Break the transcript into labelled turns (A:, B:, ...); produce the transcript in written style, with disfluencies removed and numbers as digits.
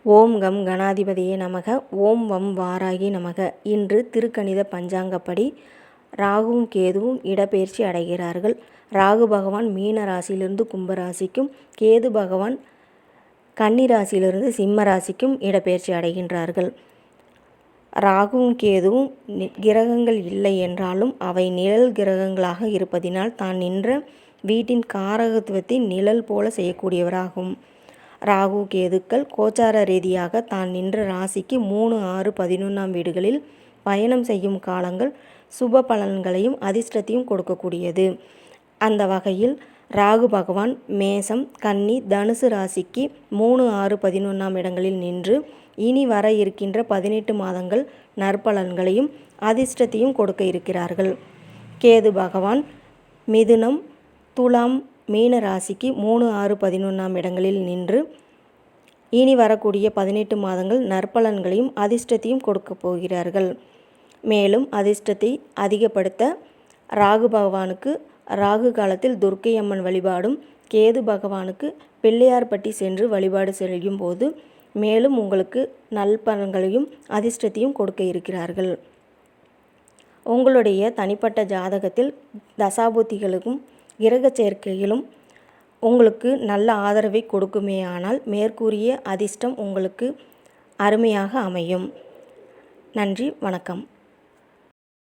A: ஓம் come கணாதிபதியே நமக. ஓம் வம் வாராகி நமக. இன்று திருக்கணித பஞ்சாங்கப்படி ராகுவும் கேதுவும் இடப்பெயர்ச்சி அடைகிறார்கள். ராகு பகவான் மீன ராசியிலிருந்து கும்பராசிக்கும், கேது பகவான் கன்னி ராசியிலிருந்து சிம்ம ராசிக்கும் இடப்பெயர்ச்சி அடைகின்றார்கள். ராகுவும் கேதுவும் கிரகங்கள் இல்லை என்றாலும் அவை நிழல் கிரகங்களாக இருப்பதினால் தான் நின்ற வீட்டின் காரகத்துவத்தை நிழல் போல செய்யக்கூடியவராகும். ராகு கேதுக்கள் கோச்சார ரீதியாக தான் நின்ற ராசிக்கு 3, 6, 11ஆம் வீடுகளில் பயணம் செய்யும் காலங்கள் சுப பலன்களையும் அதிர்ஷ்டத்தையும் கொடுக்கக்கூடியது. அந்த வகையில் ராகு பகவான் மேசம், கன்னி, தனுசு ராசிக்கு 3, 6, 11ஆம் இடங்களில் நின்று இனி வர இருக்கின்ற 18 மாதங்கள் நற்பலன்களையும் அதிர்ஷ்டத்தையும் கொடுக்க இருக்கிறார்கள். கேது பகவான் மிதுனம், துலாம், மீன ராசிக்கு 3, 6, 11ஆம் இடங்களில் நின்று இனி வரக்கூடிய 18 மாதங்கள் நற்பலன்களையும் அதிர்ஷ்டத்தையும் கொடுக்க போகிறார்கள். மேலும் அதிர்ஷ்டத்தை அதிகப்படுத்த ராகு பகவானுக்கு ராகு காலத்தில் துர்க்கை அம்மன் வழிபாடும், கேது பகவானுக்கு பிள்ளையார்பட்டி சென்று வழிபாடு செய்யும் போது மேலும் உங்களுக்கு நல்பலன்களையும் அதிர்ஷ்டத்தையும் கொடுக்க இருக்கிறார்கள். உங்களுடைய தனிப்பட்ட ஜாதகத்தில் தசாபுத்திகளுக்கும் கிரக சேர்க்கைகளும் உங்களுக்கு நல்ல ஆதரவை கொடுக்குமேயானால் மேற்கூறிய அதிர்ஷ்டம் உங்களுக்கு அருமையாக அமையும். நன்றி, வணக்கம்.